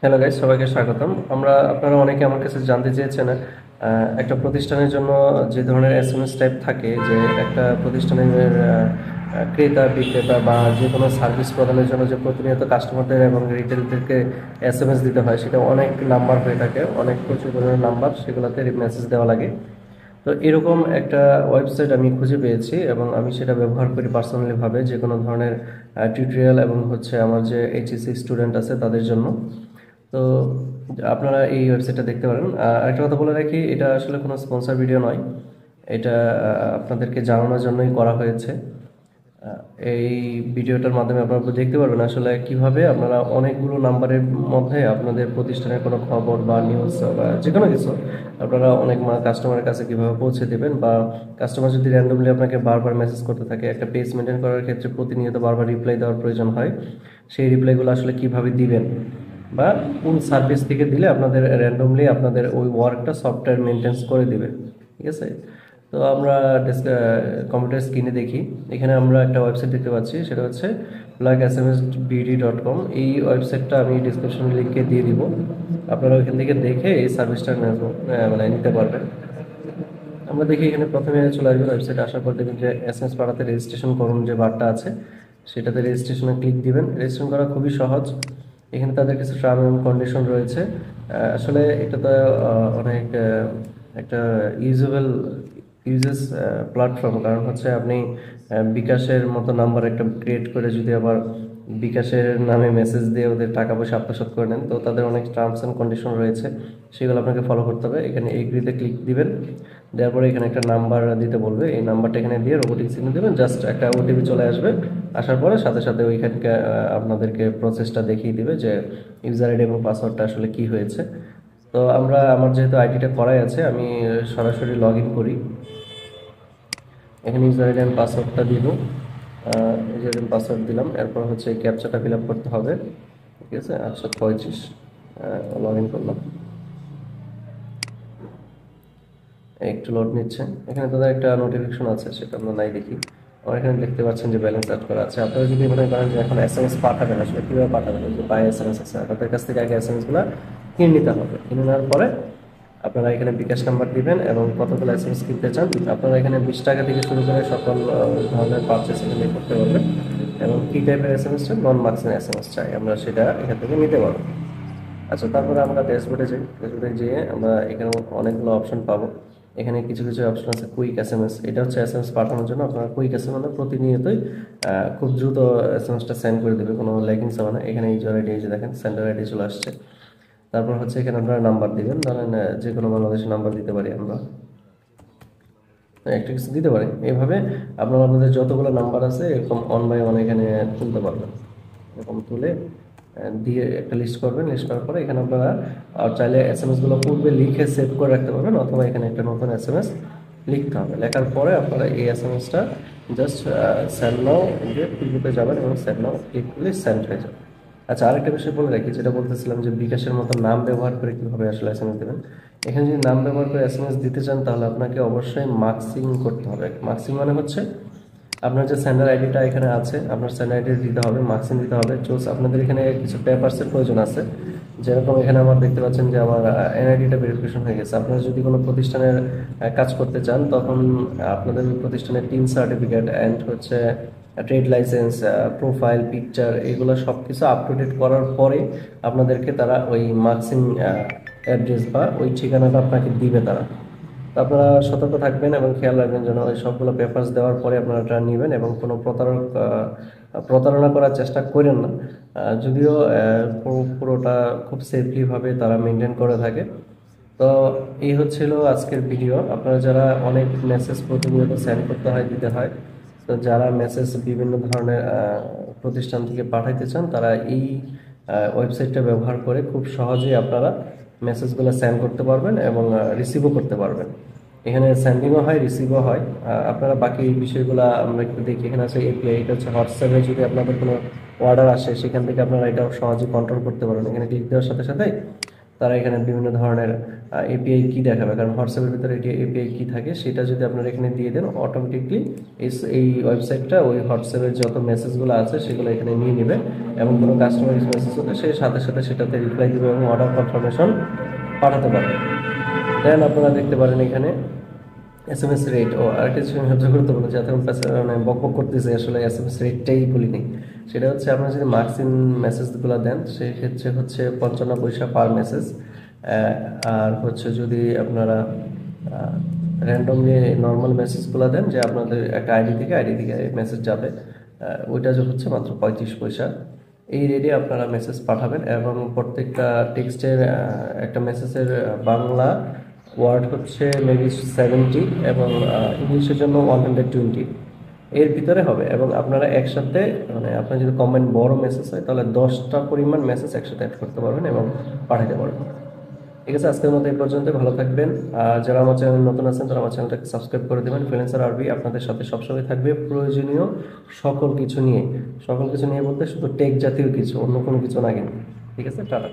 Hello guys, সবাইকে স্বাগতম। আপনারা অনেকে আমার কাছে জানতে চেয়েছেন একটা প্রতিষ্ঠানের জন্য যে ধরনের এসএমএস টাইপ থাকে, যে একটা প্রতিষ্ঠানের ক্রেতা বিক্রেতা বা যে কোনো সার্ভিস প্রদানের জন্য যে প্রতিনিয়ত কাস্টমারদের এবং রিটেলদেরকে এসএমএস দিতে হয়, সেটা অনেক নাম্বার হয়ে থাকে, অনেক প্রচুর পরিমাণে নাম্বার, সেগুলোতে মেসেজ দেওয়া লাগে। তো এরকম একটা ওয়েবসাইট আমি খুঁজে পেয়েছি এবং আমি সেটা ব্যবহার করি পার্সোনালি ভাবে, যে কোনো ধরনের টিউটোরিয়াল এবং হচ্ছে আমার যে এইচএসসি স্টুডেন্ট আছে তাদের জন্য। তো আপনারা এই ওয়েবসাইটটা দেখতে পারেন। আরেকটা কথা বলে রাখি, এটা আসলে কোনো স্পন্সর ভিডিও নয়, এটা আপনাদেরকে জানানোর জন্যই করা হয়েছে। আহ, এই ভিডিওটার মাধ্যমে আপনারা দেখতে পারবেন আসলে কিভাবে আপনারা অনেকগুলো নাম্বারের মধ্যে আপনাদের প্রতিষ্ঠানের কোনো খবর বা নিউজ বা যে কোনো কিছু আপনারা অনেক কাস্টমারের কাছে কিভাবে পৌঁছে দেবেন, বা কাস্টমার যদি র্যান্ডমলি আপনাকে বারবার মেসেজ করতে থাকে, একটা পেজ মেনটেন করার ক্ষেত্রে প্রতিনিয়ত বারবার রিপ্লাই দেওয়ার প্রয়োজন হয়, সেই রিপ্লাইগুলো আসলে কিভাবে দিবেন বা কোন সার্ভিস থেকে দিলে আপনাদের র্যান্ডমলি আপনাদের ওই ওয়ার্কটা সফটওয়্যার মেনটেন্স করে দিবে। ঠিক আছে? তো আমরা কম্পিউটার স্ক্রিনে দেখি, এখানে আমরা একটা ওয়েবসাইট দেখতে পাচ্ছি, সেটা হচ্ছে plugSMSBD.com। এই ওয়েবসাইটটা আমি ডিসক্রিপশন লিঙ্কে দিয়ে দিব, আপনারা ওইখান থেকে দেখে এই সার্ভিসটা মানে নিতে পারবেন। আমরা দেখি এখানে প্রথমে চলে আসবে, ওয়েবসাইটে আসার পর দেখবেন যে এসএমএস পাঠাতে রেজিস্ট্রেশন করুন যে বারটা আছে, সেটাতে রেজিস্ট্রেশনে ক্লিক দিবেন। রেজিস্ট্রেশন করা খুবই সহজ। এখানে তাদের কিছু টার্ম এবং কন্ডিশন রয়েছে। আসলে এটা তো অনেক একটা ইউজেবল ইউজেস প্ল্যাটফর্ম, কারণ হচ্ছে আপনি বিকাশের মতো নাম্বার একটা ক্রিয়েট করে যদি আবার বিকাশের নামে মেসেজ দিয়ে ওদের টাকা পয়সা আত্মসাৎ করে নেন, তো তাদের অনেক টার্মস অ্যান্ড কন্ডিশন রয়েছে, সেগুলো আপনাকে ফলো করতে হবে। এখানে এগ্রিতে ক্লিক দিবেন, দেওয়ার পরে এখানে একটা নাম্বার দিতে বলবে, এই নাম্বারটা এখানে দিয়ে রোবোটিক সিগন্যাল দেবেন, জাস্ট একটা ওটিপি চলে আসবে। আসার পরে সাথে সাথে ওইখানকে আপনাদেরকে প্রসেসটা দেখিয়ে দিবে যে ইউজার আইডি এবং পাসওয়ার্ডটা আসলে কি হয়েছে। তো আমার যেহেতু আইডিটা করাই আছে, আমি সরাসরি লগ ইন করি। এখানে ইউজার আইডি এবং পাসওয়ার্ডটা দিব, ইউজার আইডি পাসওয়ার্ড দিলাম, এরপর হচ্ছে ক্যাপচাটা ফিল আপ করতে হবে। ঠিক আছে, 835 লগ ইন করলাম। একটু লোড নিচ্ছে। এখানে তাদের একটা নোটিফিকেশন আছে, সেটা আমরা নাই দেখি। আমার এখানে দেখতে পাচ্ছেন যে ব্যালেন্স অ্যাড করা আছে। আপনারা যদি মনে করেন যে এখন এসএমএস পাঠাবেন, আসলে কীভাবে পাঠাবেন, যে বাই এসএমএস আছে, আপনাদের কাছ থেকে আগে এসএমএসগুলো কিনে নিতে হবে। কিনে নেওয়ার পরে আপনারা এখানে বিকাশ নাম্বার দিবেন এবং কতগুলো এসএমএস কিনতে চান, আপনারা এখানে 20 টাকা থেকে শুরু করে সকল ধরনের পারচেস এখানে করতে পারবেন। এবং কী টাইপের এসএমএস চান, নন মার্কসিং এসএমএস চাই, আমরা সেটা এখান থেকে নিতে পারবো। আচ্ছা, তারপরে আমরা ড্যাশবোর্ডে যাই। ড্যাশবোর্ডে যেয়ে আমরা এখানে অনেকগুলো অপশন পাবো। এখানে কিছু কিছু অপশন আছে কুইক এসএমএস, এটা হচ্ছে এসএমএস পাঠানোর জন্য। আপনারা কুইক এসএমএস মানে প্রতিনিয়তই খুব দ্রুত এসএমএসটা সেন্ড করে দেবে, কোনো ল্যাগিংস হবে না। এখানে ইউজার আইডি যে দেখেন, সেন্ডার আইডি চলে আসছে। তারপর হচ্ছে এখানে আপনারা নাম্বার দিবেন, ধরেন যে কোনো বাংলাদেশের নাম্বার দিতে পারি আমরা, একটা কিছু দিতে পারি। এইভাবে আপনারা আপনাদের যতগুলো নাম্বার আছে এরকম অন বাই ওয়ান এখানে তুলতে পারবেন। এরকম তুলে দিয়ে একটা লিস্ট করবেন। লিস্ট করার পরে এখানে আপনারা চাইলে এসএমএসগুলো পূর্বে লিখে সেভ করে রাখতে পারবেন, অথবা এখানে একটা নতুন এসএমএস লিখতে হবে। লেখার পরে আপনারা এই এসএমএসটা জাস্ট সেন্ড নাও দিয়ে গ্রুপে যাবেন এবং সেন্ড নাও ক্লিক করলে সেন্ড হয়ে যাবে। আচ্ছা, আরেকটা বিষয় বলে রাখি, যেটা বলতেছিলাম যে বিকাশের মতো নাম ব্যবহার করে কীভাবে আসলে এসএমএস দেবেন। এখানে যদি নাম ব্যবহার করে এসএমএস দিতে চান, তাহলে আপনাকে অবশ্যই মার্কসিং করতে হবে। মার্কসিং মানে হচ্ছে আপনার যে সেন্ডার আইডিটা এখানে আছে, আপনার সেন্ডার আইডি দিতে হবে, মার্কসিং দিতে হবে। চুজ আপনাদের এখানে কিছু পেপারসের প্রয়োজন আছে, যেরকম এখানে আমার দেখতে পাচ্ছেন যে আমার এনআইডিটা ভেরিফিকেশন হয়ে গেছে। আপনারা যদি কোনো প্রতিষ্ঠানের কাজ করতে চান, তখন আপনাদের প্রতিষ্ঠানের টিন সার্টিফিকেট অ্যান্ড হচ্ছে ট্রেড লাইসেন্স, প্রোফাইল পিকচার, এগুলো সব কিছু আপ টু ডেট করার পরে আপনাদেরকে তারা ওই মার্কসিং অ্যাড্রেস বা ওই ঠিকানাটা আপনাকে দিবে তারা। তো আপনারা সতর্ক থাকবেন এবং খেয়াল রাখবেন যেন ওই সবগুলো পেপারস দেওয়ার পরে আপনারা এটা নেবেন এবং কোনো প্রতারণা করার চেষ্টা করেন না। যদিও পুরোটা খুব সেফলিভাবে তারা মেনটেন করে থাকে। তো এই হচ্ছিল আজকের ভিডিও। আপনারা যারা অনেক মেসেজ প্রতিনিয়ত সেন্ড করতে হয়, দিতে হয়, তো যারা মেসেজ বিভিন্ন ধরনের প্রতিষ্ঠান থেকে পাঠাইতে চান, তারা এই ওয়েবসাইটটা ব্যবহার করে খুব সহজেই আপনারা মেসেজগুলো সেন্ড করতে পারবেন এবং রিসিভও করতে পারবেন। এখানে সেন্ডিংও হয়, রিসিভও হয়। আপনারা বাকি এই বিষয়গুলো আমরা একটু দেখি। এখানে আছে এপিআই, এটা হচ্ছে হোয়াটসঅ্যাপে যদি আপনাদের কোনো অর্ডার আসে, সেখান থেকে আপনারা এটা সহজেই কন্ট্রোল করতে পারবেন। এখানে ক্লিক দেওয়ার সাথে সাথে তারা এখানে বিভিন্ন ধরনের এপিআই কি দেখাবে, কারণ হোয়াটসঅ্যাপের ভিতরে এটি এপিআই কি থাকে সেটা যদি আপনারা এখানে দিয়ে দেন অটোমেটিকলি এই ওয়েবসাইটটা ওই হোয়াটসঅ্যাপের যত মেসেজগুলো আছে সেগুলো এখানে নিয়ে নেবে এবং কোনো কাস্টমার মেসেজ হলে সে সাথে সাথে সেটাতে রিপ্লাই দেবে এবং অর্ডার কনফার্মেশন পাঠাতে পারবে। দেন আপনারা দেখতে পারেন এখানে এসএমএস রেট ও আরেকটা জিনিস সবচেয়ে গুরুত্বপূর্ণ, যাতে মানে বকবক করতেছে আসলে এসএমএস রেটটাই বলিনি, সেটা হচ্ছে আপনারা যদি মার্কসিন মেসেজগুলো দেন সেক্ষেত্রে হচ্ছে 55 পয়সা পার মেসেজ। আর হচ্ছে যদি আপনারা র্যান্ডমলি নর্মাল মেসেজগুলো দেন যে আপনাদের একটা আইডি থেকে মেসেজ যাবে, ওইটা যে হচ্ছে মাত্র 35 পয়সা। এই রেটে আপনারা মেসেজ পাঠাবেন এবং প্রত্যেকটা টেক্সটের একটা মেসেজের বাংলা ওয়ার্ড হচ্ছে মেবি 70 এবং ইংলিশের জন্য 120 এর ভিতরে হবে। এবং আপনারা একসাথে মানে আপনার যদি কম্বাইন বড় মেসেজ হয় তাহলে 10টা পরিমাণ মেসেজ একসাথে অ্যাড করতে পারবেন এবং পাঠাতে পারবেন। ঠিক আছে, আজকের মতো এই পর্যন্ত, ভালো থাকবেন। আর যারা আমার চ্যানেল নতুন আছেন তারা আমার চ্যানেলটাকে সাবস্ক্রাইব করে দেবেন। ফ্রিল্যান্সার আরবি আপনাদের সাথে সবসময় থাকবে প্রয়োজনীয় সকল কিছু নিয়ে বলতে শুধু টেক জাতীয় কিছু, অন্য কোনো কিছু না কিন্তু। ঠিক আছে, টাটা।